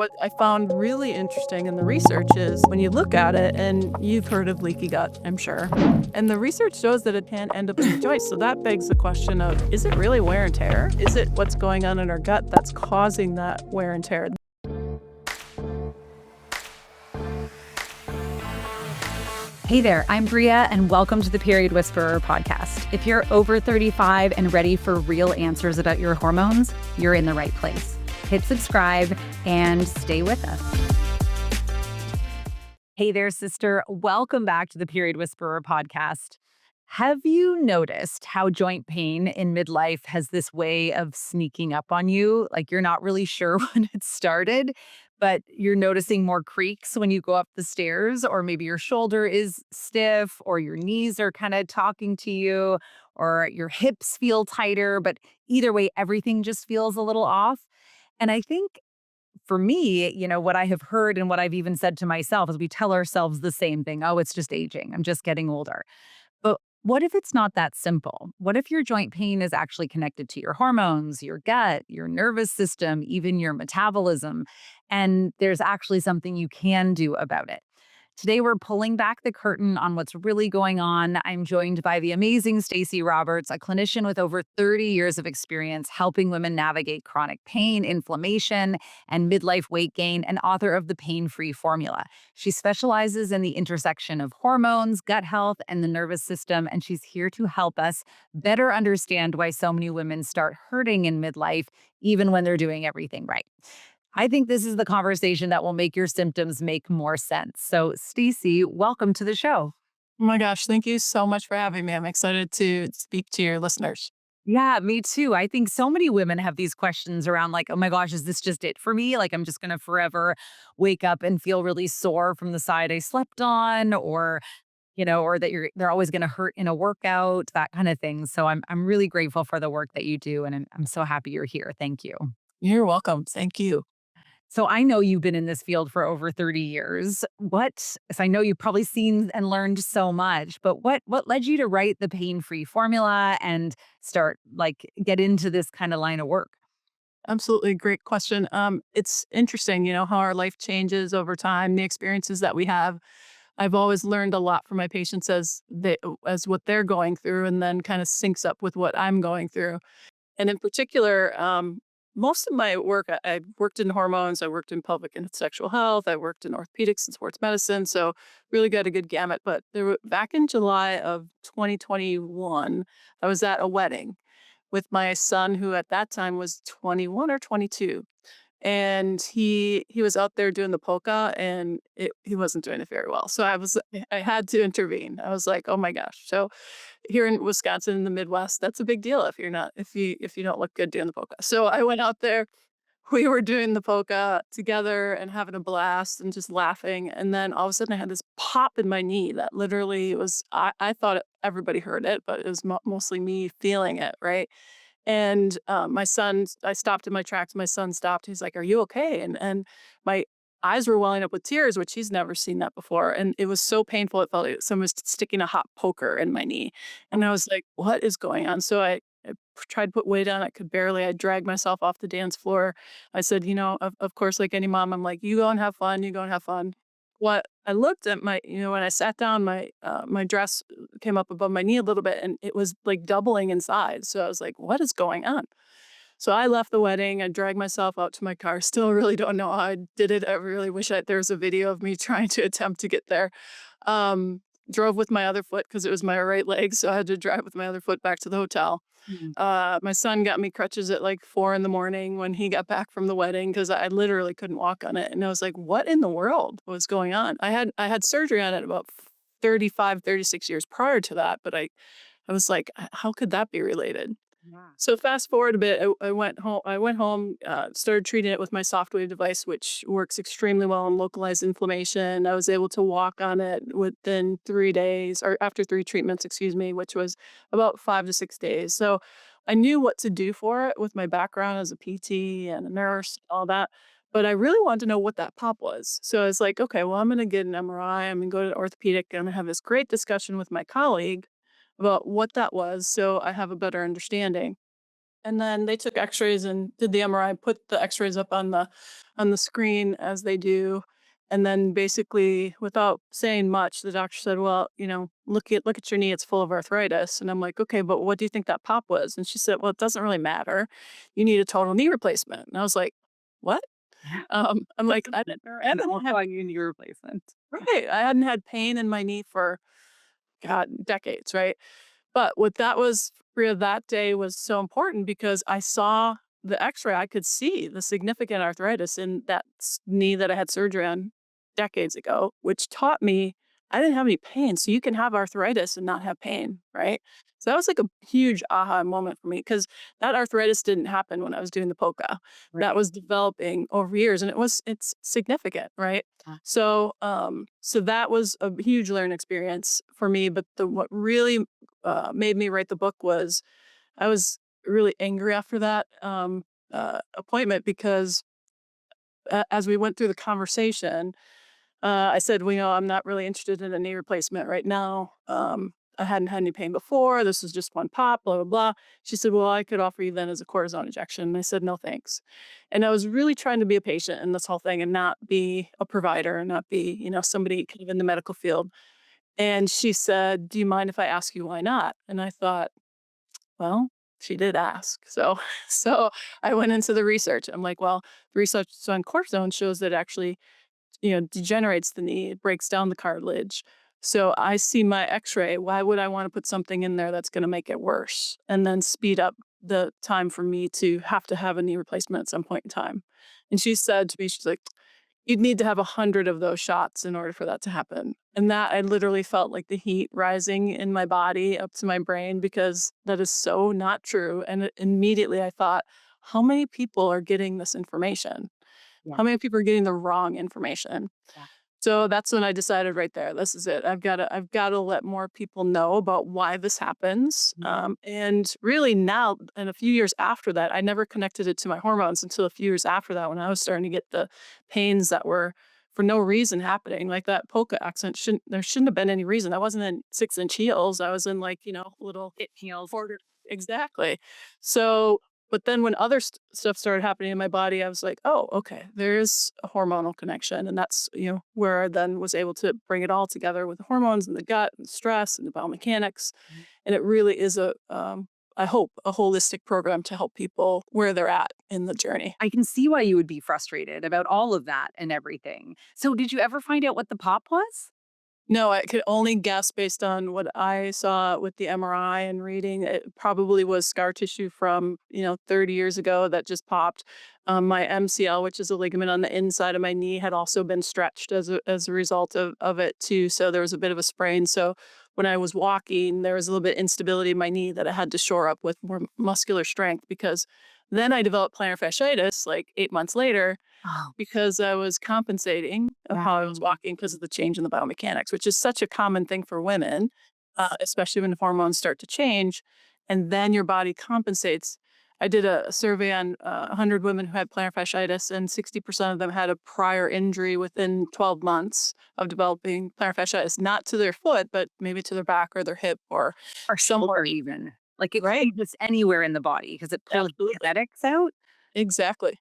What I found really interesting in the research is when you look at it, and you've heard of leaky gut, I'm sure, and the research shows that it can end up in the joints. So that begs the question of, is it really wear and tear? Is it what's going on in our gut that's causing that wear and tear? Hey there, I'm Bria, and welcome to the Period Whisperer podcast. If you're over 35 and ready for real answers about your hormones, you're in the right place. Hit subscribe and stay with us. Hey there, sister. Welcome back to the Period Whisperer podcast. Have you noticed how joint pain in midlife has this way of sneaking up on you? Like you're not really sure when it started, but you're noticing more creaks when you go up the stairs, or maybe your shoulder is stiff, or your knees are kind of talking to you, or your hips feel tighter. But either way, everything just feels a little off. And I think for me, what I have heard and what I've even said to myself is we tell ourselves the same thing. Oh, it's just aging. I'm just getting older. But what if it's not that simple? What if your joint pain is actually connected to your hormones, your gut, your nervous system, even your metabolism, and there's actually something you can do about it? Today, we're pulling back the curtain on what's really going on. I'm joined by the amazing Stacey Roberts, a clinician with over 30 years of experience helping women navigate chronic pain, inflammation, and midlife weight gain, and author of the Pain Free Formula. She specializes in the intersection of hormones, gut health, and the nervous system, and she's here to help us better understand why so many women start hurting in midlife, even when they're doing everything right. I think this is the conversation that will make your symptoms make more sense. So, Stacey, welcome to the show. Oh my gosh, thank you so much for having me. I'm excited to speak to your listeners. Yeah, me too. I think so many women have these questions around like, oh my gosh, is this just it for me? Like I'm just going to forever wake up and feel really sore from the side I slept on, or or that they're always going to hurt in a workout, that kind of thing. So I'm really grateful for the work that you do, and I'm so happy you're here. Thank you. You're welcome. Thank you. So I know you've been in this field for over 30 years. So I know you've probably seen and learned so much, but what led you to write the pain-free formula and start get into this kind of line of work? Absolutely. Great question. It's interesting, how our life changes over time, the experiences that we have. I've always learned a lot from my patients as what they're going through, and then kind of syncs up with what I'm going through. And in particular, most of my work, I worked in hormones, I worked in pelvic and sexual health, I worked in orthopedics and sports medicine. So really got a good gamut. But back in July of 2021, I was at a wedding with my son, who at that time was 21 or 22. And he was out there doing the polka, and he wasn't doing it very well. So I had to intervene. I was like, oh my gosh. So here in Wisconsin, in the Midwest, that's a big deal if you don't look good doing the polka. So I went out there. We were doing the polka together and having a blast and just laughing. And then all of a sudden I had this pop in my knee that literally was, I thought everybody heard it, but it was mostly me feeling it. Right. And my son, I stopped in my tracks. My son stopped. He's like, "Are you okay?" And my eyes were welling up with tears, which he's never seen that before. And it was so painful. It felt like someone was sticking a hot poker in my knee. And I was like, "What is going on?" So I tried to put weight on. I could barely. I dragged myself off the dance floor. I said, of course, like any mom, I'm like, "You go and have fun. You go and have fun." What I looked at when I sat down, my dress came up above my knee a little bit, and it was like doubling in size. So I was like, what is going on? So I left the wedding. I dragged myself out to my car. Still really don't know how I did it. I really wish there was a video of me trying to attempt to get there. Um, Drove with my other foot because it was my right leg. So I had to drive with my other foot back to the hotel. Mm. My son got me crutches at like 4 in the morning when he got back from the wedding because I literally couldn't walk on it. And I was like, what in the world was going on? I had surgery on it about 35, 36 years prior to that, but I was like, how could that be related? Yeah. So fast forward a bit, I went home. Started treating it with my soft wave device, which works extremely well in localized inflammation. I was able to walk on it within 3 days, or after 3 treatments, excuse me, which was about 5 to 6 days. So I knew what to do for it with my background as a PT and a nurse, all that. But I really wanted to know what that pop was. So I was like, okay, well, I'm going to get an MRI. I'm going to go to orthopedic, and have this great discussion with my colleague about what that was, so I have a better understanding. And then they took x-rays and did the MRI, put the x-rays up on the screen as they do. And then basically without saying much, the doctor said, "Well, look at your knee, it's full of arthritis." And I'm like, "Okay, but what do you think that pop was?" And she said, "Well, it doesn't really matter. You need a total knee replacement." And I was like, "What?" I'm like, I And hadn't also had I need knee replacement. right. I hadn't had pain in my knee for God, decades, right? But what that was for that day was so important because I saw the x-ray. I could see the significant arthritis in that knee that I had surgery on decades ago, which taught me I didn't have any pain. So you can have arthritis and not have pain, right? So that was like a huge aha moment for me because that arthritis didn't happen when I was doing the polka. Right. That was developing over years and it's significant, right? So that was a huge learning experience for me. But what really made me write the book was I was really angry after that appointment because as we went through the conversation, I said, "Well, I'm not really interested in a knee replacement right now. I hadn't had any pain before. This was just one pop, blah, blah, blah." She said, "Well, I could offer you then as a cortisone injection." And I said, "No, thanks." And I was really trying to be a patient in this whole thing and not be a provider and not be, somebody kind of in the medical field. And she said, "Do you mind if I ask you why not?" And I thought, well, she did ask. So, so I went into the research. I'm like, well, the research on cortisone shows that it actually degenerates the knee, it breaks down the cartilage. So I see my x-ray. Why would I want to put something in there that's going to make it worse and then speed up the time for me to have a knee replacement at some point in time? And she said to me, she's like, "You'd need to have 100 of those shots in order for that to happen." And that I literally felt like the heat rising in my body up to my brain because that is so not true. And immediately I thought, how many people are getting this information? Yeah. How many people are getting the wrong information? Yeah. So that's when I decided right there, this is it. I've got to let more people know about why this happens. Mhm. And really now, and a few years after that, I never connected it to my hormones until a few years after that, when I was starting to get the pains that were for no reason happening. Like that polka accent there shouldn't have been any reason. I wasn't in 6-inch heels. I was in like, little It heals. quarter. Exactly. So but then when other stuff started happening in my body, I was like, "Oh, okay, there's a hormonal connection." And that's, where I then was able to bring it all together with the hormones and the gut and stress and the biomechanics. Mhm. And it really is I hope, a holistic program to help people where they're at in the journey. I can see why you would be frustrated about all of that and everything. So did you ever find out what the pop was? No, I could only guess based on what I saw with the MRI and reading. It probably was scar tissue from, 30 years ago that just popped. My MCL, which is a ligament on the inside of my knee, had also been stretched as a result of it too. So there was a bit of a sprain. So when I was walking, there was a little bit of instability in my knee that I had to shore up with more muscular strength because then I developed plantar fasciitis like 8 months later Oh, because I was compensating of yeah. how I was walking because of the change in the biomechanics, which is such a common thing for women, especially when hormones start to change, and then your body compensates. I did a survey on 100 women who had plantar fasciitis, and 60% of them had a prior injury within 12 months of developing plantar fasciitis, not to their foot, but maybe to their back or their hip or Or shoulder somewhere. even. Like it could Right? be just anywhere in the body because it pulls the Absolutely. kinetics out. Exactly.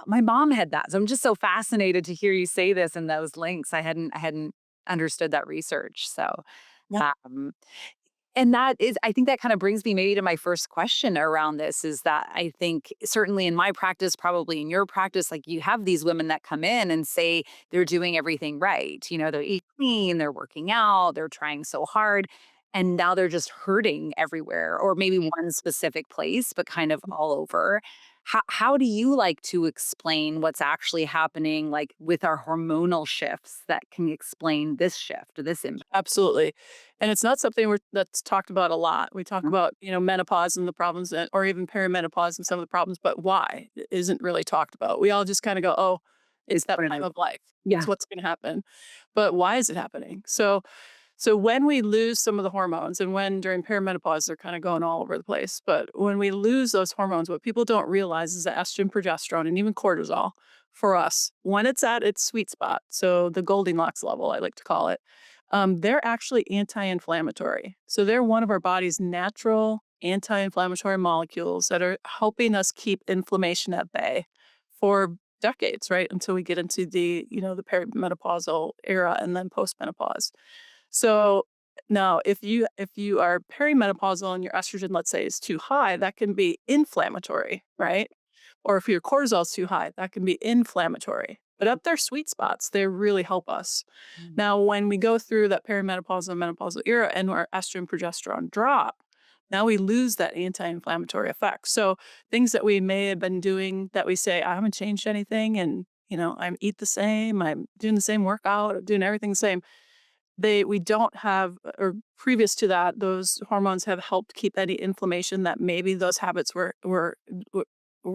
My mom had that. So I'm just so fascinated to hear you say this and those links. I hadn't understood that research. So Yeah. um and that is, I think that kind of brings me maybe to my first question around this is that I think certainly in my practice, probably in your practice, like you have these women that come in and say they're doing everything right. They're eating clean, they're working out, they're trying so hard. And now they're just hurting everywhere, or maybe one specific place, but kind of all over. How do you like to explain what's actually happening, like with our hormonal shifts that can explain this shift or this impact? Absolutely. And it's not something that's talked about a lot. We talk about, menopause and the problems that, or even perimenopause and some of the problems, but why isn't really talked about. We all just kind of go, oh, it's Is that what it time is. of life. Yeah. It's what's going to happen. But why is it happening? So when we lose some of the hormones and when during perimenopause, they're kind of going all over the place. But when we lose those hormones, what people don't realize is that estrogen, progesterone, and even cortisol for us, when it's at its sweet spot, so the Goldilocks level, I like to call it, They're actually anti-inflammatory. So they're one of our body's natural anti-inflammatory molecules that are helping us keep inflammation at bay for decades, right? Until we get into the perimenopausal era and then postmenopause. So now if you are perimenopausal and your estrogen, let's say, is too high, that can be inflammatory, right? Or if your cortisol is too high, that can be inflammatory. But at their sweet spots, they really help us. Mm. Now, when we go through that perimenopausal and menopausal era and our estrogen progesterone drop, now we lose that anti-inflammatory effect. So things that we may have been doing that we say, I haven't changed anything and I eat the same, I'm doing the same workout, I'm doing everything the same. We don't have, or previous to that, those hormones have helped keep any inflammation that maybe those habits were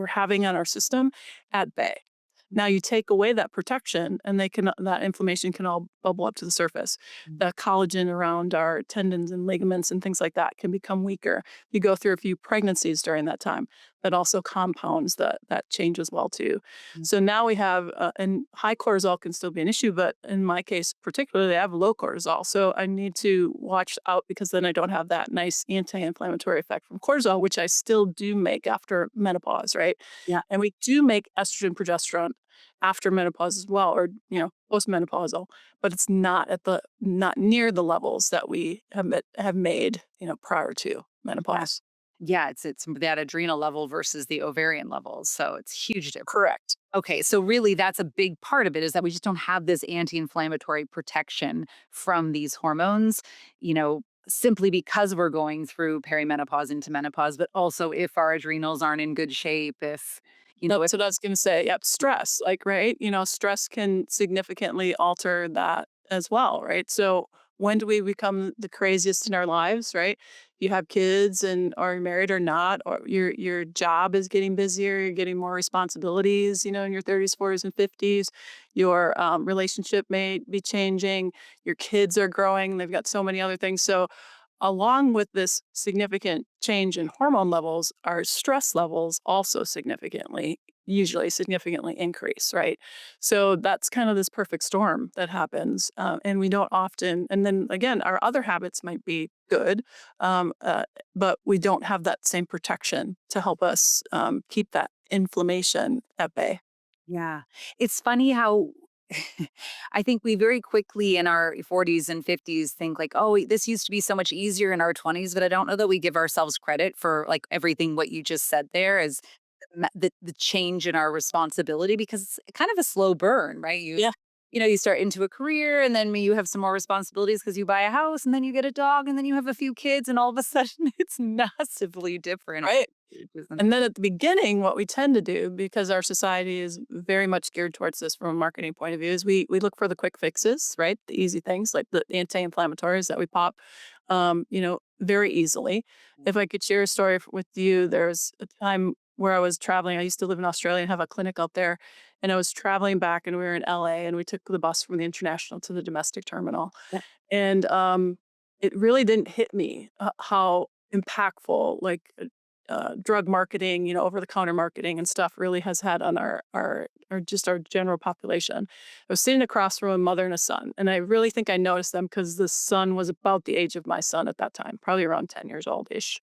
having on our system at bay. Now you take away that protection and that inflammation can all bubble up to the surface. Mm. The collagen around our tendons and ligaments and things like that can become weaker. You go through a few pregnancies during that time. That also compounds that change as well too. Mm. So now we have, and high cortisol can still be an issue, but in my case particularly, I have low cortisol. So I need to watch out because then I don't have that nice anti-inflammatory effect from cortisol, which I still do make after menopause, right? Yeah. And we do make estrogen, progesterone after menopause as well, or postmenopausal, but it's not near the levels that we have made prior to Yeah. menopause. Yeah, it's that adrenal level versus the ovarian level. So it's huge difference. Correct. Okay, so really that's a big part of it is that we just don't have this anti-inflammatory protection from these hormones, simply because we're going through perimenopause into menopause, but also if our adrenals aren't in good shape, if That's what I was going to say. Yep, stress, like, right? Stress can significantly alter that as well, right? So when do we become the craziest in our lives, right? You have kids and are you married or not, or your job is getting busier, you're getting more responsibilities, in your 30s, 40s, and 50s. Your relationship may be changing. Your kids are growing. They've got so many other things. So along with this significant change in hormone levels, our stress levels also usually significantly increase, right? So that's kind of this perfect storm that happens. And we don't often, and then again, our other habits might be good, um, uh, but we don't have that same protection to help us keep that inflammation at bay. yeah. It's funny how I think we very quickly in our 40s and 50s think like, oh, this used to be so much easier in our 20s, but I don't know that we give ourselves credit for like everything what you just said there is the change in our responsibility because it's kind of a slow burn, right? Yeah, You start into a career and then you have some more responsibilities because you buy a house and then you get a dog and then you have a few kids and all of a sudden it's massively different. right. And then at the beginning, what we tend to do, because our society is very much geared towards this from a marketing point of view, is we look for the quick fixes, right? The easy things like the anti-inflammatories that we pop, very easily. If I could share a story with you, there's a time where I was traveling. I used to live in Australia and have a clinic out there, and I was traveling back, and we were in LA, and we took the bus from the international to the domestic terminal, Yeah. and it really didn't hit me how impactful drug marketing, over the counter marketing and stuff really has had on our general population. I was sitting across from a mother and a son, and I really think I noticed them because the son was about the age of my son at that time, probably around 10 years old ish.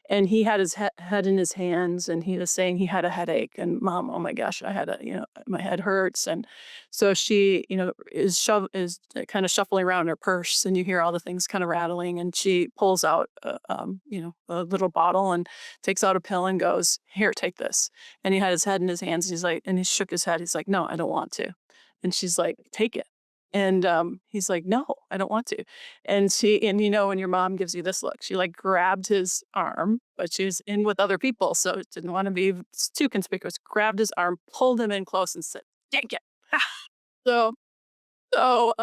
And he had his head in his hands, and he was saying he had a headache. And mom, oh my gosh, my head hurts. And so she, is kind of shuffling around in her purse, and you hear all the things kind of rattling. And she pulls out, a little bottle and takes out a pill and goes, "Here, take this." And he had his head in his hands. And he's like, and he shook his head. He's like, "No, I don't want to." And she's like, "Take it." And he's like, "No, I don't want to." And when your mom gives you this look, she like grabbed his arm, but she was in with other people, so didn't want to be too conspicuous. Grabbed his arm, pulled him in close, and said, "Take it." So, so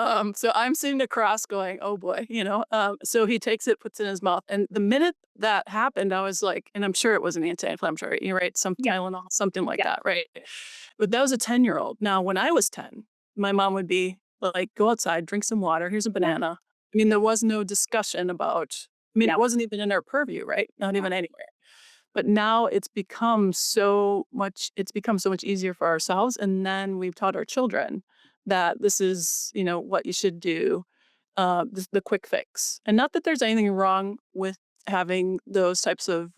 I'm sitting across, going, "Oh boy," So he takes it, puts it in his mouth, and the minute that happened, I was like, and I'm sure it was an anti-inflammatory, you're right, some Yeah. Tylenol, something like Yeah. that, right? But that was a 10-year-old. Now, when I was 10, my mom would be like, "Go outside, drink some water. Here's a Yeah. banana." I mean, there was no discussion about. I mean, Yeah. it wasn't even in our purview, right? Not Yeah. even anywhere. But now it's become so much easier for ourselves, and then we've taught our children that this is, what you should do. the quick fix. And not that there's anything wrong with having those types of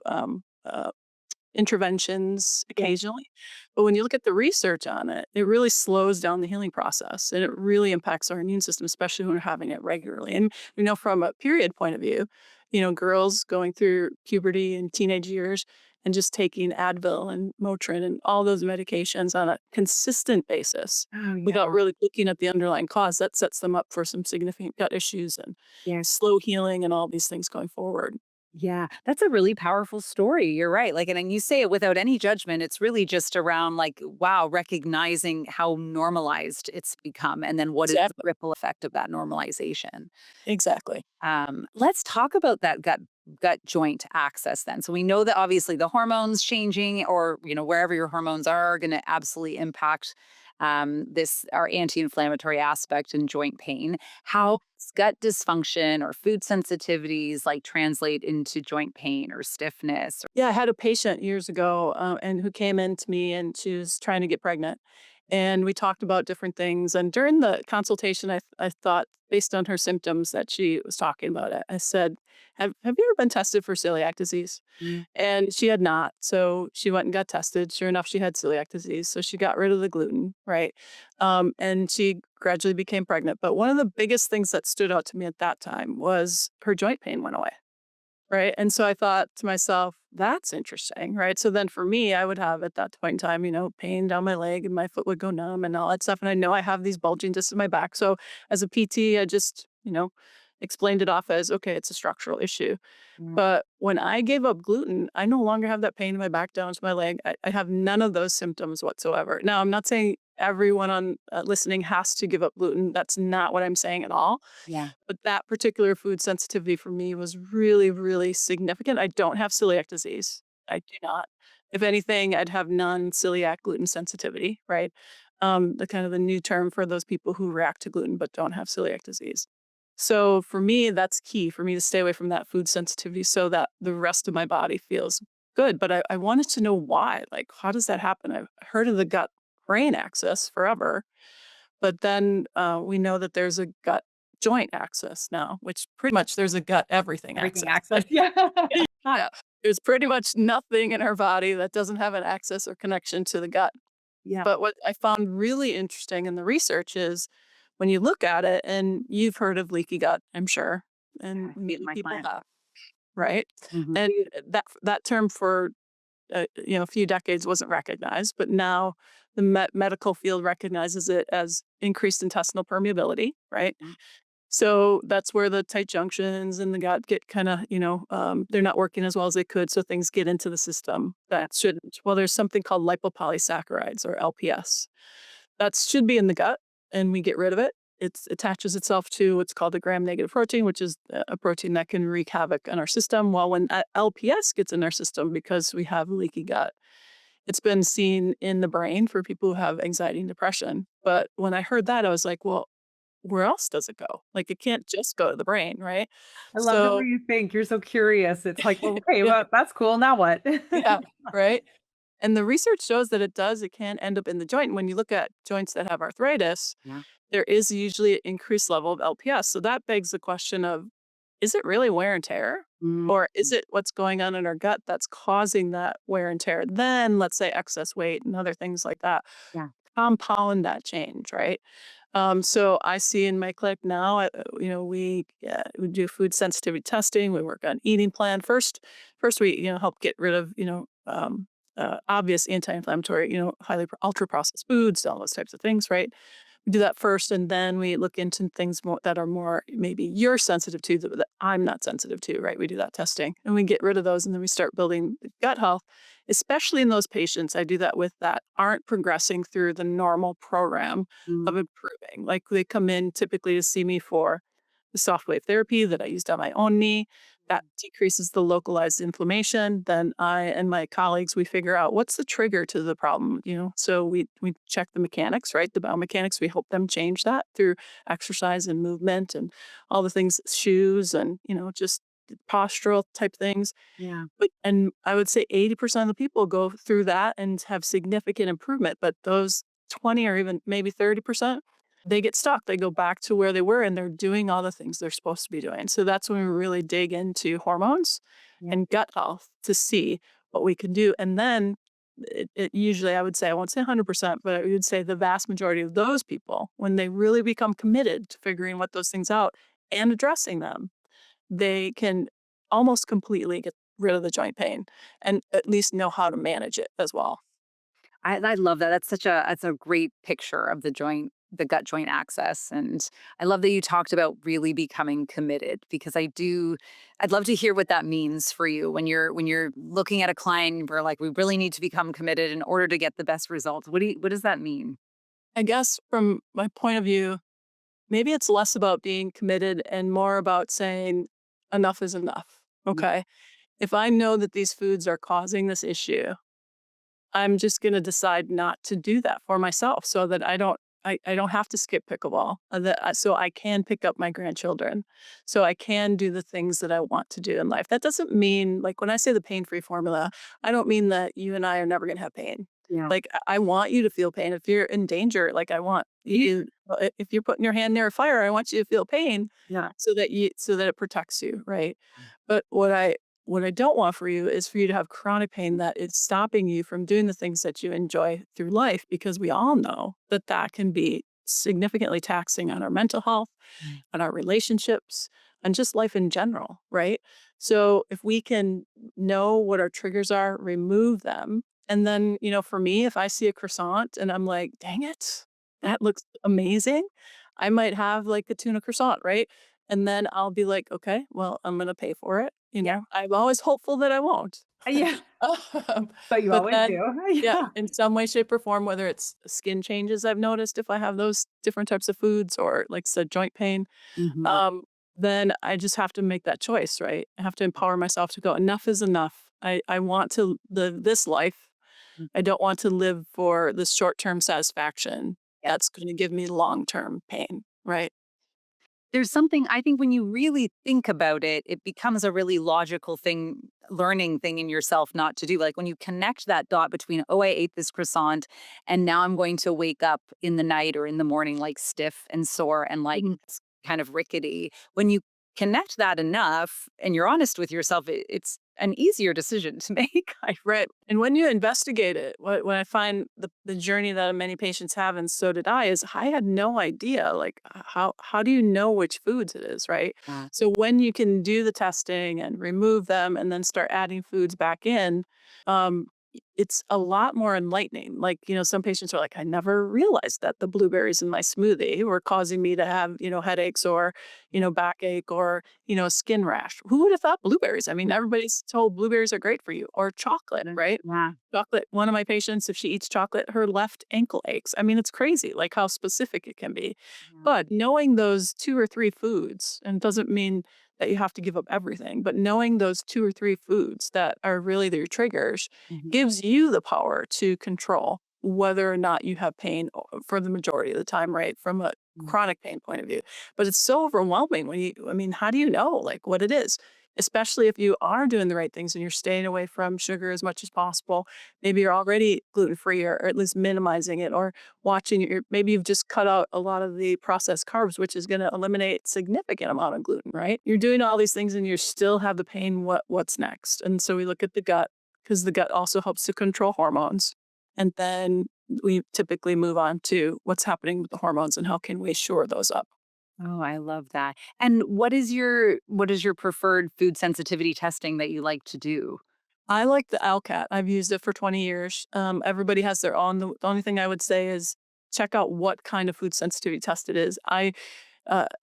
interventions Yeah. occasionally. But when you look at the research on it, it really slows down the healing process and it really impacts our immune system, especially when we're having it regularly. And we know from a period point of view, girls going through puberty and teenage years and just taking Advil and Motrin and all those medications on a consistent basis Oh, without yeah. really looking at the underlying cause, that sets them up for some significant gut issues and Yeah. slow healing and all these things going forward. Yeah, that's a really powerful story. You're right. Like, and you say it without any judgment. It's really just around like, wow, recognizing how normalized it's become and then what is the Exactly. ripple effect of that normalization. Exactly. Let's talk about that gut joint access then. So we know that obviously the hormones changing or wherever your hormones are going to absolutely impact this our anti-inflammatory aspect in joint pain. How does gut dysfunction or food sensitivities like translate into joint pain or stiffness? Yeah, I had a patient years ago, and who came in to me, and she was trying to get pregnant, and we talked about different things. And during the consultation, I thought, based on her symptoms that she was talking about, it, I said, "Have you ever been tested for celiac disease?" Mm. And she had not, so she went and got tested. Sure enough, she had celiac disease, so she got rid of the gluten, right? And she gradually became pregnant. But one of the biggest things that stood out to me at that time was her joint pain went away. Right, and so I thought to myself, "That's interesting," right? So then for me, I would have at that point in time, pain down my leg and my foot would go numb and all that stuff, and I know I have these bulging discs in my back, so as a PT, I just, explained it off as, "Okay, it's a structural issue." Mm. But when I gave up gluten, I no longer have that pain in my back down to my leg. I have none of those symptoms whatsoever. Now, I'm not saying everyone on listening has to give up gluten. That's not what I'm saying at all. Yeah. But that particular food sensitivity for me was really, really significant. I don't have celiac disease. I do not. If anything, I'd have non-celiac gluten sensitivity, right? The kind of the new term for those people who react to gluten but don't have celiac disease. So for me, that's key for me to stay away from that food sensitivity so that the rest of my body feels good. But I wanted to know why. Like, how does that happen? I've heard of the gut brain axis forever, but then we know that there's a gut joint axis now, which pretty much there's a gut everything Everything axis. access. Yeah. Yeah. There's pretty much nothing in our body that doesn't have an access or connection to the gut. Yeah. But what I found really interesting in the research is when you look at it, and you've heard of leaky gut, I'm sure, Yeah. and I see it in many my people clients. have, right? Mhm. And that term for a few decades wasn't recognized, but now the medical field recognizes it as increased intestinal permeability, right? Mhm. So that's where the tight junctions in the gut get kind of, they're not working as well as they could. So things get into the system Yeah. that shouldn't. Well, there's something called lipopolysaccharides or LPS that should be in the gut, and we get rid of it. It attaches itself to what's called a gram-negative protein, which is a protein that can wreak havoc in our system. Well, when LPS gets in our system because we have leaky gut, it's been seen in the brain for people who have anxiety and depression. But when I heard that, I was like, well, where else does it go? Like, it can't just go to the brain, right? I love the way So, you think. You're so curious. It's like, well, okay, yeah, well, that's cool. Now what? yeah, right. And the research shows that it does. It can end up in the joint. And when you look at joints that have arthritis, Yeah. there is usually an increased level of LPS. So that begs the question of, is it really wear and tear? Mm. Or is it what's going on in our gut that's causing that wear and tear? Then let's say excess weight and other things like that Yeah. compound that change, right? So I see in my clinic now, we do food sensitivity testing. We work on eating plan. First we help get rid of obvious anti-inflammatory, highly ultra processed foods, all those types of things, right? We do that first, and then we look into things more that are more maybe you're sensitive to that I'm not sensitive to, right? We do that testing and we get rid of those, and then we start building the gut health, especially in those patients. I do that with that aren't progressing through the normal program Mm. of improving. Like they come in typically to see me for the soft wave therapy that I used on my own knee. That decreases the localized inflammation. Then I and my colleagues, we figure out what's the trigger to the problem, So we check the mechanics, right? The biomechanics. We help them change that through exercise and movement and all the things, shoes and, just postural type things. Yeah. But and I would say 80% of the people go through that and have significant improvement, but those 20 or even maybe 30%, they get stuck. They go back to where they were and they're doing all the things they're supposed to be doing. So that's when we really dig into hormones Yeah. and gut health to see what we can do. And then it usually, I would say, I won't say 100%, but I would say the vast majority of those people, when they really become committed to figuring what those things out and addressing them, they can almost completely get rid of the joint pain and at least know how to manage it as well. I love that. That's a great picture of the gut joint axis. And I love that you talked about really becoming committed because I'd love to hear what that means for you when you're looking at a client, we're like, we really need to become committed in order to get the best results. What does that mean? I guess from my point of view, maybe it's less about being committed and more about saying enough is enough. Yeah. Okay. If I know that these foods are causing this issue, I'm just gonna decide not to do that for myself so that I don't have to skip pickleball, so I can pick up my grandchildren, so I can do the things that I want to do in life. That doesn't mean like, when I say the pain-free formula, I don't mean that you and I are never gonna have pain. Yeah. Like, I want you to feel pain. If you're in danger, like, I want you if you're putting your hand near a fire, I want you to feel pain Yeah. so that it protects you, right? But what I don't want for you is for you to have chronic pain that is stopping you from doing the things that you enjoy through life, because we all know that that can be significantly taxing on our mental health, Right. on our relationships, and just life in general, right? So if we can know what our triggers are, remove them, and then, for me, if I see a croissant and I'm like, dang it, that looks amazing, I might have like a tuna croissant, right? And then I'll be like, okay, well, I'm going to pay for it. Yeah. I'm always hopeful that I won't. Yeah. Um, But you but always then, do. yeah, Yeah. in some way, shape, or form, whether it's skin changes I've noticed if I have those different types of foods or like I said, joint pain, Mhm. um, then I just have to make that choice, right? I have to empower myself to go, enough is enough. I want to live this life. I don't want to live for this short term satisfaction Yep. that's going to give me long term pain, right? There's something I think when you really think about it, it becomes a really logical thing, learning thing in yourself not to do. Like when you connect that dot between, oh, I ate this croissant and now I'm going to wake up in the night or in the morning like stiff and sore and like Mhm. kind of rickety. When you connect that enough and you're honest with yourself, it's an easier decision to make. Right. And when you investigate it, what I find the journey that many patients have, and so did I, is I had no idea. Like, how do you know which foods it is, right? Uh, So when you can do the testing and remove them, and then start adding foods back in, um, it's a lot more enlightening. Like, some patients are like, I never realized that the blueberries in my smoothie were causing me to have, headaches or, backache or, a skin rash. Who would have thought blueberries? I mean, everybody's told blueberries are great for you, or chocolate, right? yeah. Chocolate. One of my patients, if she eats chocolate, her left ankle aches. I mean, it's crazy, like how specific it can be. Yeah. But knowing those two or three foods, and it doesn't mean that you have to give up everything, but knowing those two or three foods that are really their triggers Mhm. gives you the power to control whether or not you have pain for the majority of the time, right? From a Mm. chronic pain point of view. But it's so overwhelming I mean, how do you know like what it is? Especially if you are doing the right things and you're staying away from sugar as much as possible. Maybe you're already gluten free, or at least minimizing it, or watching maybe you've just cut out a lot of the processed carbs, which is going to eliminate significant amount of gluten, right? You're doing all these things and you still have the pain. What's next? And so we look at the gut, because the gut also helps to control hormones. And then we typically move on to what's happening with the hormones and how can we shore those up. Oh, I love that. And what is your preferred food sensitivity testing that you like to do? I like the LCAT. I've used it for 20 years. Everybody has their own. The only thing I would say is check out what kind of food sensitivity test it is.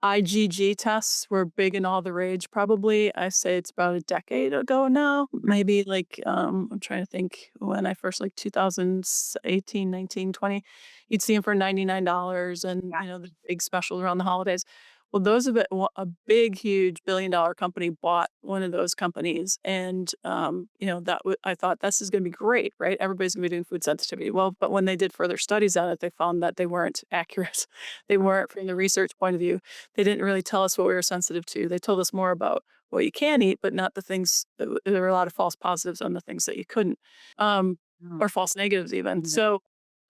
IgG tests were big and all the rage. Probably, I say it's about a decade ago now. Maybe like I'm trying to think when I first, like 2018, 19, 20. You'd see them for $99, and Yeah. the big specials around the holidays. Well, those have been a big, huge billion-dollar company bought one of those companies, and I thought this is going to be great, right? Everybody's going to be doing food sensitivity. Well, but when they did further studies on it, they found that they weren't accurate. They weren't from the research point of view. They didn't really tell us what we were sensitive to. They told us more about what you can eat, but not the things. There were a lot of false positives on the things that you couldn't, Oh, or false negatives even. yeah. So,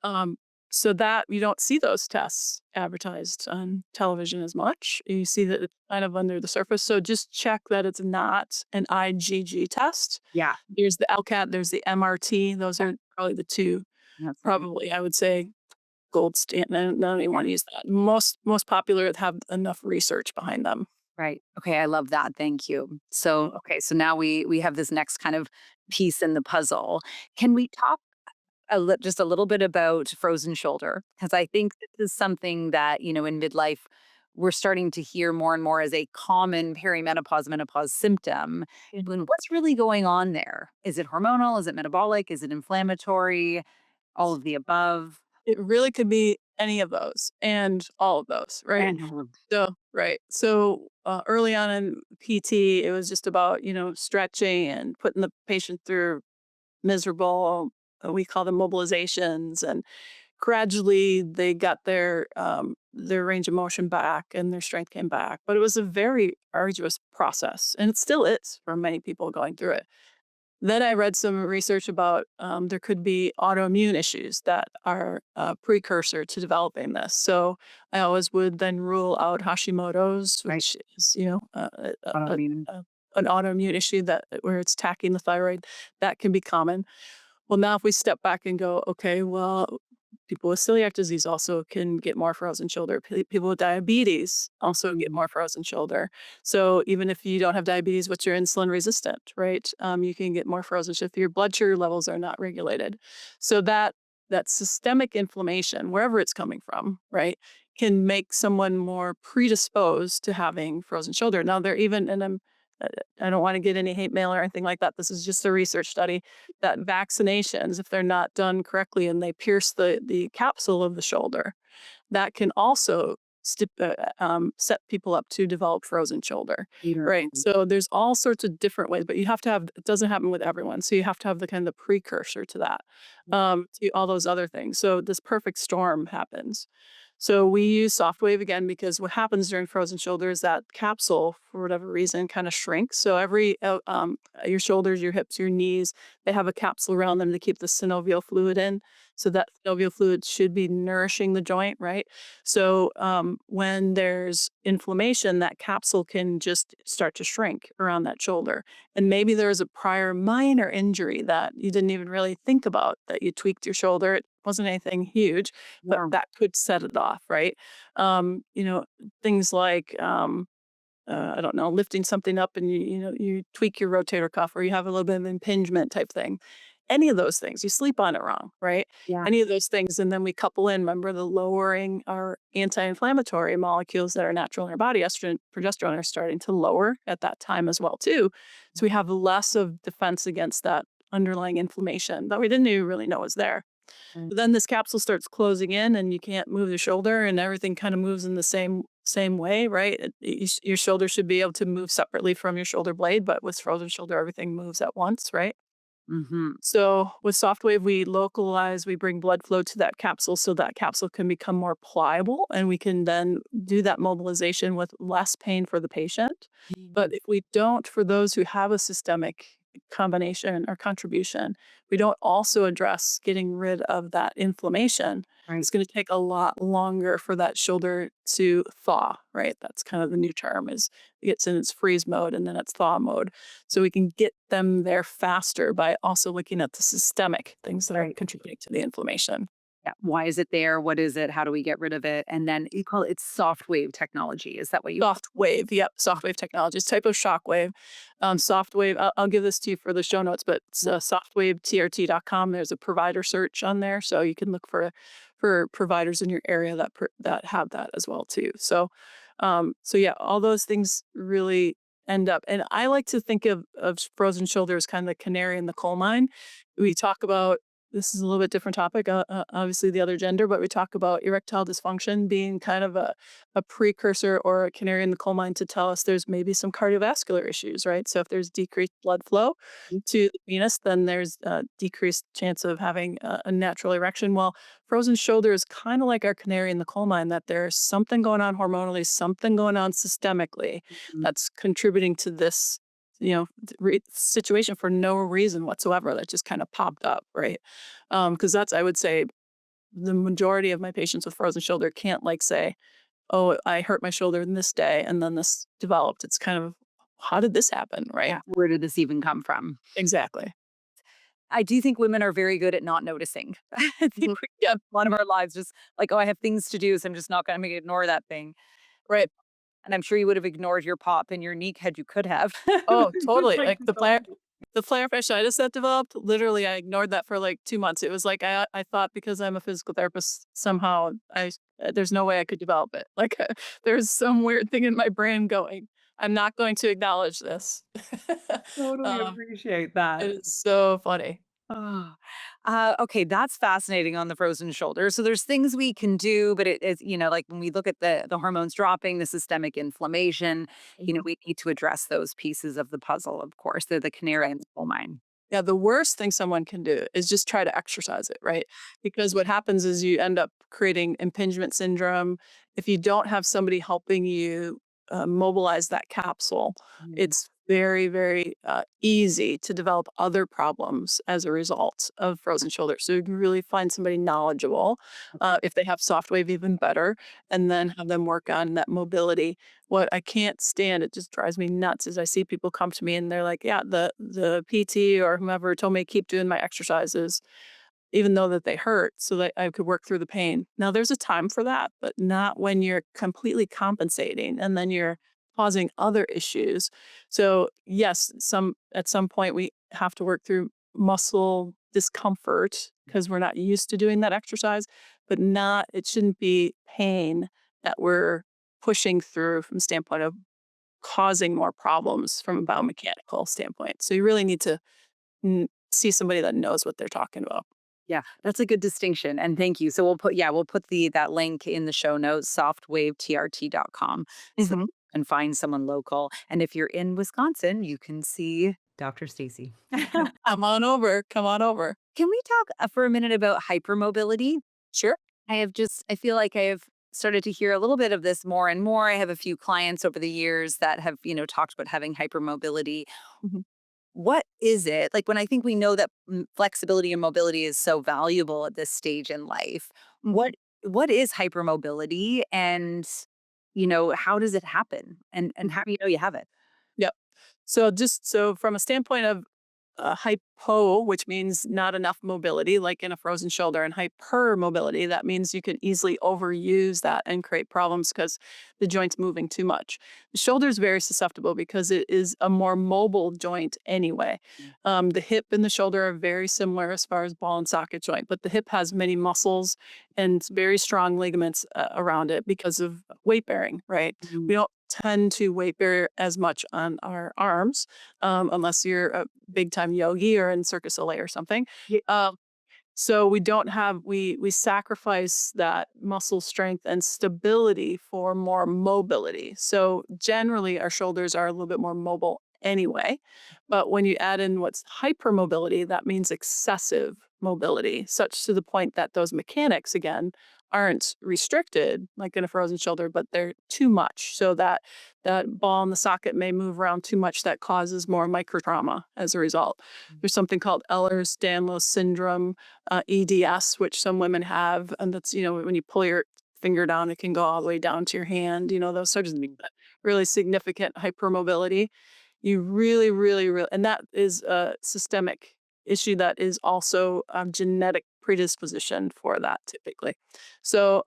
um, So that you don't see those tests advertised on television as much. You see that it's kind of under the surface. So just check that it's not an IgG test. Yeah. There's the LCAT, there's the MRT. Those are probably the two, That's right. probably I would say gold standard. I don't even want to use that. Most popular that have enough research behind them. Right. Okay, I love that. Thank you. So, okay, so now we have this next kind of piece in the puzzle. Can we talk just a little bit about frozen shoulder? Because I think this is something that, in midlife, we're starting to hear more and more as a common perimenopause, menopause symptom. What's really going on there? Is it hormonal? Is it metabolic? Is it inflammatory? All of the above? It really could be any of those and all of those, right? And So, right. So, early on in PT, it was just about, stretching and putting the patient through miserable, we call them mobilizations. And gradually they got their range of motion back and their strength came back. But it was a very arduous process. And it still is for many people going through it. Then I read some research about there could be autoimmune issues that are a precursor to developing this. So I always would then rule out Hashimoto's, right. which is Autoimmune. an autoimmune issue that where it's attacking the thyroid. That can be common. Well, now if we step back and go, okay, well, people with celiac disease also can get more frozen shoulder. People with diabetes also get Mhm. more frozen shoulder. So even if you don't have diabetes, but you're insulin resistant, right? You can get more frozen shoulder if your blood sugar levels are not regulated. So that systemic inflammation, wherever it's coming from, right, can make someone more predisposed to having frozen shoulder. Now, they're even, and uh, I don't want to get any hate mail or anything like that. This is just a research study that vaccinations, if they're not done correctly and they pierce the capsule of the shoulder, that can also set people up to develop frozen shoulder, right? Beautiful. So there's all sorts of different ways, but you have to have, it doesn't happen with everyone. So you have to have the kind of precursor to that, to all those other things. So this perfect storm happens. So we use Softwave again because what happens during frozen shoulder is that capsule, for whatever reason, kind of shrinks. So your shoulders, your hips, your knees, they have a capsule around them to keep the synovial fluid in. So that synovial fluid should be nourishing the joint, right? So when there's inflammation, that capsule can just start to shrink around that shoulder. And maybe there was a prior minor injury that you didn't even really think about, that you tweaked your shoulder. It wasn't anything huge, but Yeah. that could set it off, right? Um, you know, things like I don't know, lifting something up and you tweak your rotator cuff or you have a little bit of impingement type thing. Any of those things, you sleep on it wrong, right? Yeah. Any of those things, and then we couple in, remember the lowering our anti-inflammatory molecules that are natural in our body, estrogen, progesterone are starting to lower at that time as well too. So we have less of defense against that underlying inflammation that we didn't even really know was there. Right. But then this capsule starts closing in and you can't move the shoulder and everything kind of moves in the same way, right? Your shoulder should be able to move separately from your shoulder blade, but with frozen shoulder, everything moves at once, right? Mhm. So with Softwave, we localize, we bring blood flow to that capsule so that capsule can become more pliable and we can then do that mobilization with less pain for the patient. But Mhm. if we don't, for those who have a systemic combination or contribution, we don't also address getting rid of that inflammation, Right. it's going to take a lot longer for that shoulder to thaw, right? That's kind of the new term is it gets in its freeze mode and then it's thaw mode. So we can get them there faster by also looking at the systemic things that are Right. contributing to the inflammation. Yeah. Why is it there? What is it? How do we get rid of it? And then you call it soft wave technology. Is that what you Soft wave, yep, soft wave technology. It's a type of shock wave. Soft wave, I'll give this to you for the show notes, but it's softwavetrt.com. There's a provider search on there, so you can look for providers in your area that have that as well too. So yeah, all those things really end up. And I like to think of frozen shoulder as kind of the canary in the coal mine. We talk about this is a little bit different topic, obviously the other gender, but we talk about erectile dysfunction being kind of a precursor or a canary in the coal mine to tell us there's maybe some cardiovascular issues, right? So if there's decreased blood flow to the venus, then there's a decreased chance of having a natural erection. Well, frozen shoulder is kind of like our canary in the coal mine, that there's something going on hormonally, something going on systemically Mhm. that's contributing to this, situation for no reason whatsoever that just kind of popped up, right? Because that's, I would say, the majority of my patients with frozen shoulder can't like say, "Oh, I hurt my shoulder in this day and then this developed." It's kind of, how did this happen, right? Yeah. Where did this even come from? Exactly. I do think women are very good at not noticing. I think Mhm. we get a lot of our lives just like, oh, I have things to do, so I'm just not going to ignore that thing. Right. And I'm sure you would have ignored your pop and your knee had you could have. Oh, It was totally. like, Like the plantar fasciitis that developed, literally I ignored that for like 2 months. It was like I thought because I'm a physical therapist somehow there's no way I could develop it. Like there's some weird thing in my brain going, I'm not going to acknowledge this. totally um, appreciate it that. is so funny. Oh. Okay, that's fascinating on the frozen shoulder. So there's things we can do, but it is, like when we look at the hormones dropping, the systemic inflammation, Mhm. we need to address those pieces of the puzzle, of course. They're the canary in the coal mine. Yeah, the worst thing someone can do is just try to exercise it, right? Because what happens is you end up creating impingement syndrome. If you don't have somebody helping you mobilize that capsule, Mm. it's very, very easy to develop other problems as a result of frozen shoulder. So you can really find somebody knowledgeable. If they have soft wave, even better, and then have them work on that mobility. What I can't stand, it just drives me nuts, is I see people come to me and they're like, "Yeah, the PT or whomever told me to keep doing my exercises, even though that they hurt, so that I could work through the pain." Now, there's a time for that, but not when you're completely compensating and then you're causing other issues. So, yes, at some point we have to work through muscle discomfort because we're not used to doing that exercise, but not it shouldn't be pain that we're pushing through from the standpoint of causing more problems from a biomechanical standpoint. So you really need to see somebody that knows what they're talking about. Yeah, that's a good distinction. And thank you. So we'll put that link in the show notes, softwavetrt.com. So Mhm. you can find someone local. And if you're in Wisconsin, you can see Dr. Stacy. Come on over. Come on over. Can we talk for a minute about hypermobility? Sure. I feel like I have started to hear a little bit of this more and more. I have a few clients over the years that have, talked about having hypermobility. Mhm. What is it? Like when I think we know that flexibility and mobility is so valuable at this stage in life, Mhm. what is hypermobility and how does it happen? And how do you know you have it? Yep. So just so from a standpoint of hypo, which means not enough mobility, like in a frozen shoulder, and hypermobility, that means you can easily overuse that and create problems because the joint's moving too much. The shoulder is very susceptible because it is a more mobile joint anyway. Mm. The hip and the shoulder are very similar as far as ball and socket joint, but the hip has many muscles and very strong ligaments around it because of weight bearing, right? Mhm. We don't tend to weight bear as much on our arms unless you're a big time yogi or in Circus Soleil or something. Yeah. Um, so we don't have we sacrifice that muscle strength and stability for more mobility. So generally our shoulders are a little bit more mobile anyway. But when you add in what's hypermobility, that means excessive mobility, such to the point that those mechanics again aren't restricted like in a frozen shoulder, but they're too much. So that ball in the socket may move around too much that causes more micro trauma as a result. There's something called Ehlers-Danlos syndrome, EDS, which some women have, and that's when you pull your finger down, it can go all the way down to your hand. Those sorts of things. Really significant hypermobility. You really, really, really, and that is a systemic issue that is also genetic predisposition for that typically. So,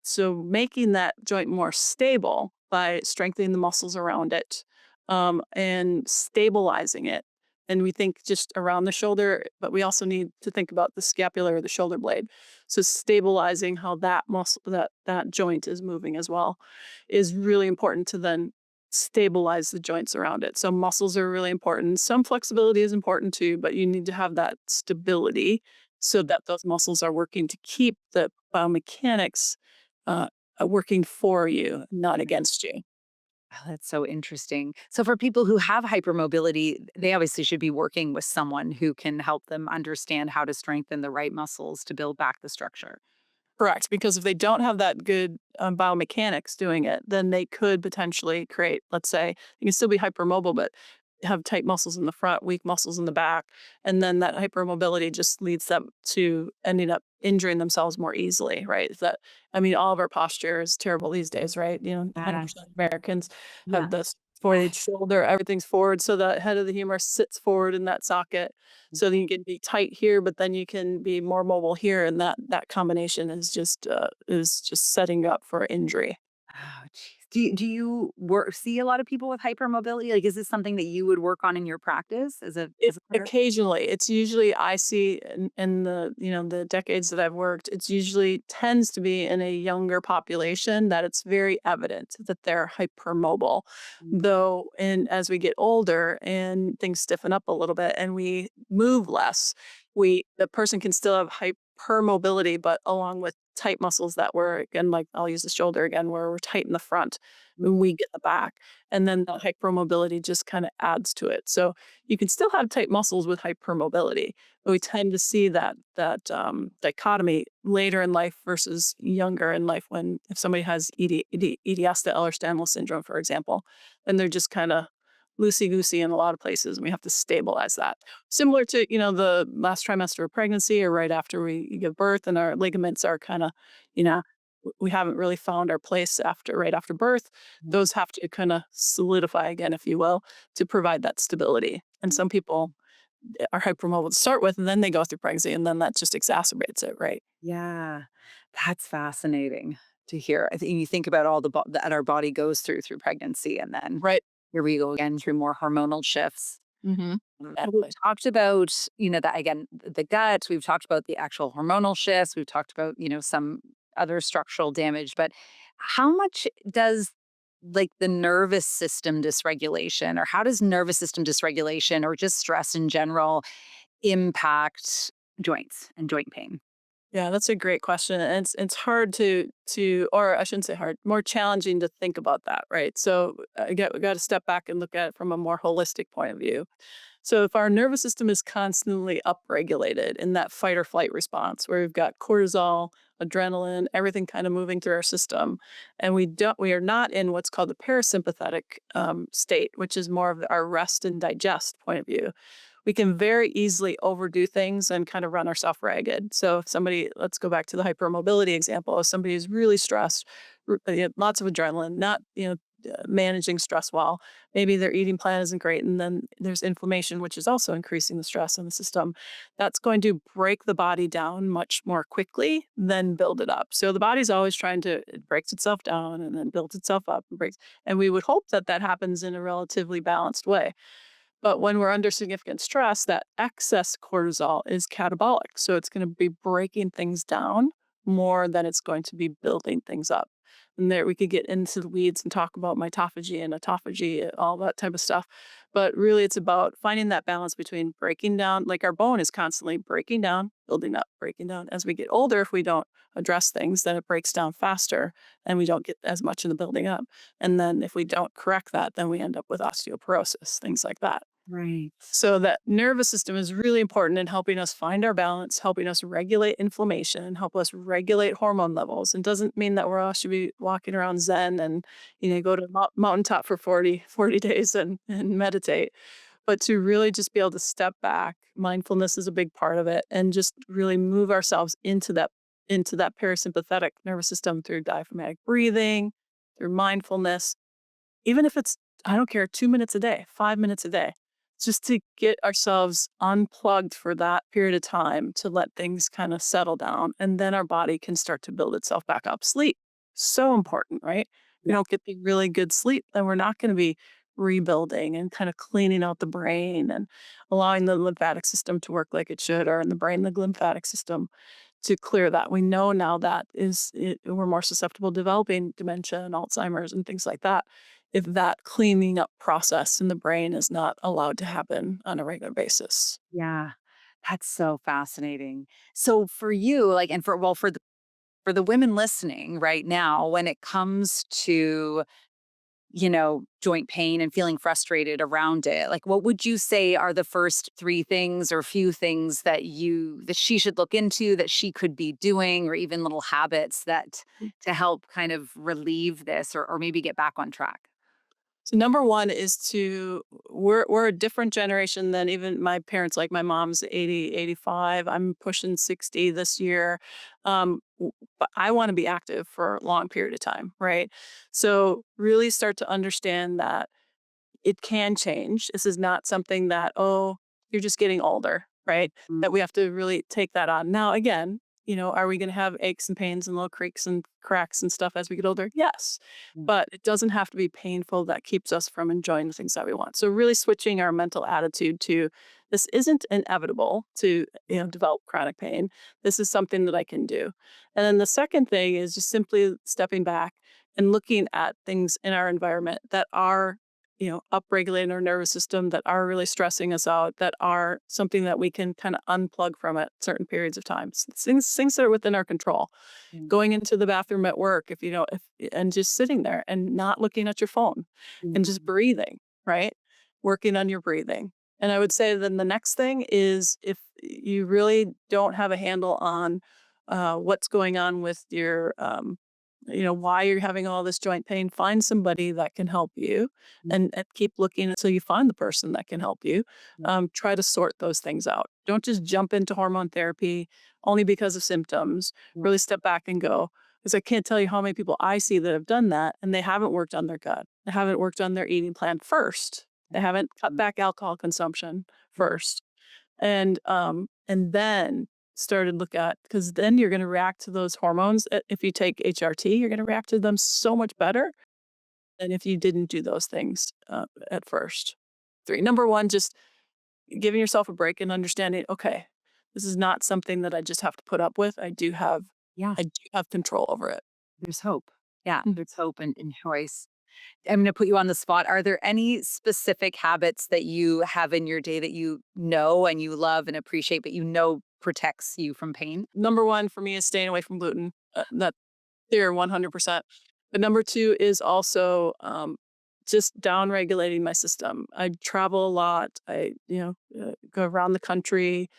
so making that joint more stable by strengthening the muscles around it and stabilizing it. And we think just around the shoulder, but we also need to think about the scapula or the shoulder blade. So stabilizing how that muscle, that joint is moving as well, is really important to then stabilize the joints around it. So muscles are really important. Some flexibility is important too, but you need to have that stability so that those muscles are working to keep the biomechanics uh, working for you, not against you. Oh, that's so interesting. So for people who have hypermobility, they obviously should be working with someone who can help them understand how to strengthen the right muscles to build back the structure. Correct, because if they don't have that good biomechanics doing it, then they could potentially create, let's say, you can still be hypermobile, but have tight muscles in the front, weak muscles in the back, and then that hypermobility just leads them to ending up injuring themselves more easily, right? That I mean, all of our posture is terrible these days, right? 100% Americans have Yeah. this forward shoulder, everything's forward, so the head of the humerus sits forward in that socket, so that you can be tight here, but then you can be more mobile here, and that combination is just setting you up for injury. Oh, geez. Do you see a lot of people with hypermobility? Like, is this something that you would work on in your practice It as a career? occasionally, it's usually I see in the, the decades that I've worked, it's usually tends to be in a younger population that it's very evident that they're hypermobile. Mm, Though, and as we get older and things stiffen up a little bit and we move less, the person can still have hypermobility, but along with tight muscles that were again, like I'll use the shoulder again, where we're tight in the front, mm, and we get the back, and then the hypermobility just kind of adds to it. So you can still have tight muscles with hypermobility, but we tend to see that dichotomy later in life versus younger in life. When if somebody has EDS, the Ehlers-Danlos syndrome, for example, then they're just kind of loosey goosey in a lot of places, and we have to stabilize that. Similar to the last trimester of pregnancy or right after we give birth, and our ligaments are kind of you know we haven't really found our place after right after birth. mm, Those have to kind of solidify again, if you will, to provide that stability. And some people are hypermobile to start with, and then they go through pregnancy, and then that just exacerbates it, right? yeah, that's fascinating to hear. I think you think about all that our body goes through pregnancy, and then Right. here we go again through more hormonal shifts. Mhm. And we've Exactly. talked about, that again, the gut. We've talked about the actual hormonal shifts. We've talked about, some other structural damage. But how much does like the nervous system dysregulation, or how does nervous system dysregulation, or just stress in general, impact joints and joint pain? Yeah, that's a great question, and it's hard to or I shouldn't say hard, more challenging to think about that, right? So, we gotta step back and look at it from a more holistic point of view. So if our nervous system is constantly upregulated in that fight or flight response, where we've got cortisol, adrenaline, everything kind of moving through our system, and we are not in what's called the parasympathetic state, which is more of our rest and digest point of view, we can very easily overdo things and kind of run ourselves ragged. So if somebody, let's go back to the hypermobility example, if somebody is really stressed, lots of adrenaline, not managing stress well, maybe their eating plan isn't great, and then there's inflammation, which is also increasing the stress in the system. That's going to break the body down much more quickly than build it up. So the body's always trying to it breaks itself down and then builds itself up and breaks. And we would hope that that happens in a relatively balanced way. But when we're under significant stress, that excess cortisol is catabolic. So it's going to be breaking things down more than it's going to be building things up. And there we could get into the weeds and talk about mitophagy and autophagy, all that type of stuff. But really, it's about finding that balance between breaking down, like our bone is constantly breaking down, building up, breaking down. As we get older, if we don't address things, then it breaks down faster and we don't get as much in the building up. And then if we don't correct that, then we end up with osteoporosis, things like that. Right. So that nervous system is really important in helping us find our balance, helping us regulate inflammation, help us regulate hormone levels. It doesn't mean that we all should be walking around Zen and, go to mountaintop for 40 days and meditate, but to really just be able to step back. Mindfulness is a big part of it, and just really move ourselves into that parasympathetic nervous system through diaphragmatic breathing, through mindfulness, even if it's, I don't care, 2 minutes a day, 5 minutes a day, just to get ourselves unplugged for that period of time to let things kind of settle down, and then our body can start to build itself back up. Sleep, so important, right? We Yeah. don't get the really good sleep, then we're not gonna be rebuilding and kind of cleaning out the brain and allowing the lymphatic system to work like it should, or in the brain, the lymphatic system to clear that. We know now that we're more susceptible to developing dementia and Alzheimer's and things like that if that cleaning up process in the brain is not allowed to happen on a regular basis. Yeah. That's so fascinating. So for you, like, and for the women listening right now, when it comes to, joint pain and feeling frustrated around it, like, what would you say are the first three things or few things that she should look into, that she could be doing, or even little habits that to help kind of relieve this, or maybe get back on track? So number one is to we're a different generation than even my parents. Like my mom's 80, 85. I'm pushing 60 this year. But I want to be active for a long period of time, right? So really start to understand that it can change. This is not something that, oh, you're just getting older, right? Mm, That we have to really take that on. Now, again, are we going to have aches and pains and little creaks and cracks and stuff as we get older? Yes. mm, But it doesn't have to be painful that keeps us from enjoying the things that we want. So really switching our mental attitude to this isn't inevitable to, develop chronic pain. This is something that I can do. And then the second thing is just simply stepping back and looking at things in our environment that are upregulating our nervous system, that are really stressing us out, that are something that we can kind of unplug from at certain periods of time. Things that are within our control. mm, Going into the bathroom at work, if you know, if and just sitting there and not looking at your phone and just mm, breathing, right? Working on your breathing. And I would say then the next thing is if you really don't have a handle on what's going on with your why you're having all this joint pain, find somebody that can help you mm, and keep looking until you find the person that can help you. mm, Try to sort those things out. Don't just jump into hormone therapy only because of symptoms. mm, Really step back and go, because I can't tell you how many people I see that have done that and they haven't worked on their gut. They haven't worked on their eating plan first. They haven't cut mm, back alcohol consumption mm, first. And then started look at because then you're going to react to those hormones. If you take HRT, you're going to react to them so much better than if you didn't do those things at first. Three. Number one, just giving yourself a break and understanding, okay, this is not something that I just have to put up with. yeah, I do have control over it. there's hope. Yeah, Mm. there's hope and choice. I'm gonna put you on the spot. Are there any specific habits that you have in your day that you know and you love and appreciate, but you know protects you from pain? Number one for me is staying away from gluten. That There 100%. But number 2 is also, just down regulating my system. I travel a lot. Go around the country,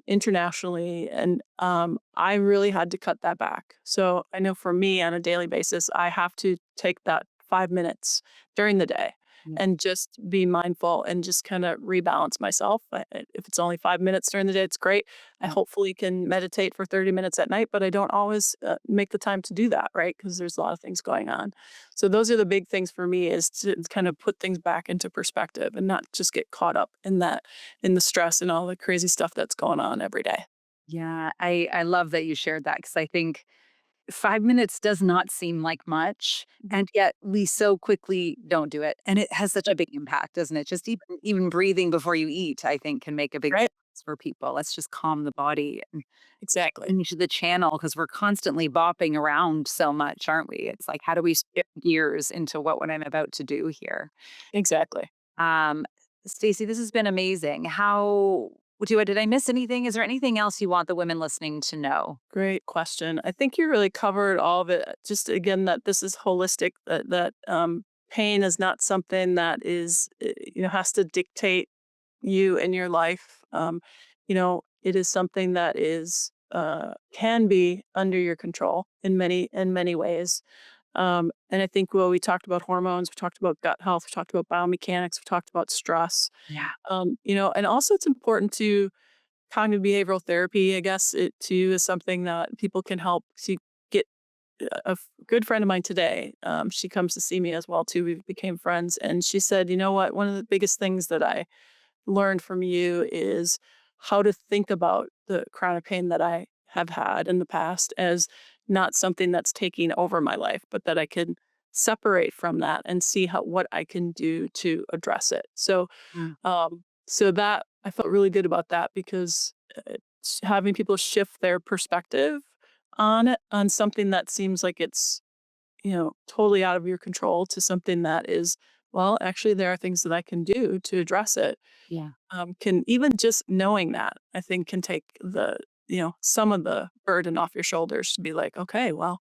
internationally, and, I really had to cut that back. So, I know for me on a daily basis, I have to take that 5 minutes during the day Yeah. and just be mindful and just kinda rebalance myself. If it's only 5 minutes during the day, it's great. I Yeah. hopefully can meditate for 30 minutes at night, but I don't always make the time to do that, right? Because there's a lot of things going on. So those are the big things for me is to kind of put things back into perspective and not just get caught up in the stress and all the crazy stuff that's going on every day. Yeah, I love that you shared that because I think 5 minutes does not seem like much, Mhm. and yet we so quickly don't do it, and it has such a Right. big impact, doesn't it? Just even breathing before you eat, I think, can make a big Right. difference for people. Let's just calm the body and Exactly. change the channel because 'cause we're constantly bopping around so much, aren't we? It's like, how do we Yeah, shift gears into what I'm about to do here? exactly. Um, Stacey, this has been amazing. How did I miss anything? Is there anything else you want the women listening to know? Great question. I think you really covered all of it. Just again, that this is holistic. That pain is not something that is has to dictate you and your life. It is something that is can be under your control in many ways. And I think well, we talked about hormones, we talked about gut health, we talked about biomechanics, we talked about stress. Yeah. And also it's important to cognitive behavioral therapy. I guess it too is something that people can help to get. A good friend of mine today, she comes to see me as well too. We became friends, and she said, "You know what? One of the biggest things that I learned from you is how to think about the chronic pain that I have had in the past as not something that's taking over my life, but that I can separate from that and see what I can do to address it." So that I felt really good about that because having people shift their perspective on it, on something that seems like it's totally out of your control to something that is, well, actually, there are things that I can do to address it. Yeah. Can even just knowing that, I think, can take some of the burden off your shoulders to be like, okay, well,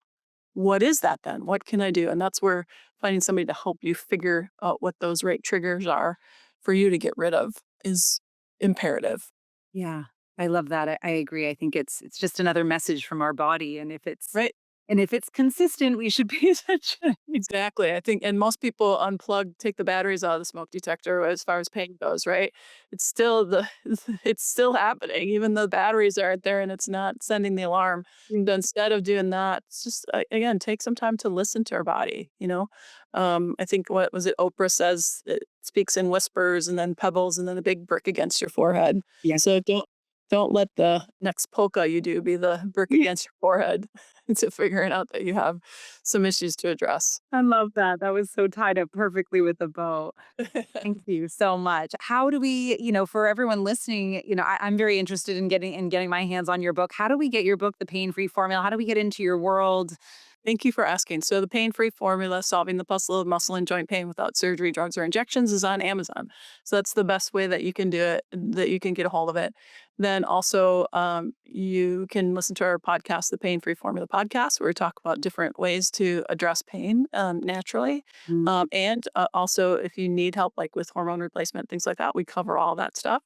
what is that then? What can I do? And that's where finding somebody to help you figure out what those right triggers are for you to get rid of is imperative, Yeah. I love that. I agree. I think it's just another message from our body. And if it's right? And if it's consistent, we should pay attention. Exactly. I think, and most people unplug, take the batteries out of the smoke detector as far as pain goes, right? It's still it's still happening, even though the batteries aren't there and it's not sending the alarm. So instead of doing that, it's just again, take some time to listen to our body. I think what was it? Oprah says it speaks in whispers and then pebbles and then a big brick against your forehead. Yes. So don't let the next polka you do be the brick against your forehead into figuring out that you have some issues to address. I love that. That was so tied up perfectly with a bow. Thank you so much. How do we, for everyone listening, I'm very interested in getting my hands on your book. How do we get your book, The Pain-Free Formula? How do we get into your world? Thank you for asking. So, the pain-free formula, solving the puzzle of muscle and joint pain without surgery, drugs, or injections, is on Amazon. So that's the best way that you can do it, that you can get a hold of it. Then also, you can listen to our podcast, the Pain-Free Formula podcast, where we talk about different ways to address pain naturally. Mm. And also, if you need help, like with hormone replacement, things like that, we cover all that stuff.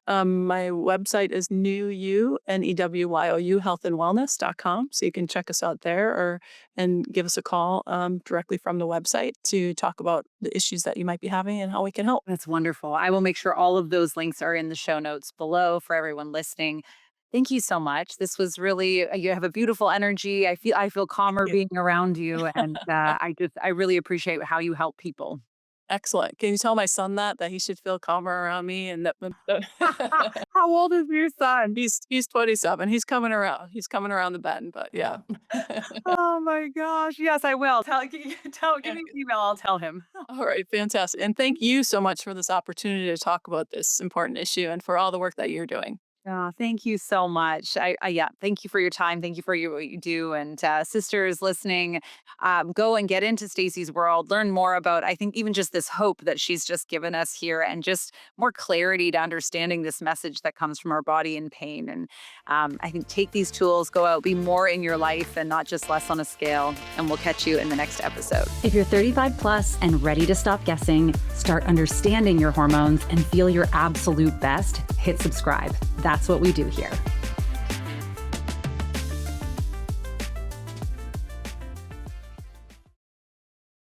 My website is NEWYOU healthandwellness.com. So you can check us out there and give us a call directly from the website to talk about the issues that you might be having and how we can help. That's wonderful. I will make sure all of those links are in the show notes below for everyone listening. Thank you so much. This was really, you have a beautiful energy. I feel calmer Yeah. being around you. And I really appreciate how you help people. Excellent. Can you tell my son that he should feel calmer around me and How old is your son? he's 27. He's coming around. He's coming around the bend, but yeah. Oh my gosh. Yes, I will. Give me an email. I'll tell him. All right, fantastic. And thank you so much for this opportunity to talk about this important issue and for all the work that you're doing. Oh, thank you so much. Yeah, thank you for your time. Thank you for what you do. And sisters listening, go and get into Stacey's world. Learn more about, I think, even just this hope that she's just given us here, and just more clarity to understanding this message that comes from our body in pain. And I think take these tools, go out, be more in your life, and not just less on a scale. And we'll catch you in the next episode. If you're 35 plus and ready to stop guessing, start understanding your hormones, and feel your absolute best, hit subscribe. That's what we do here.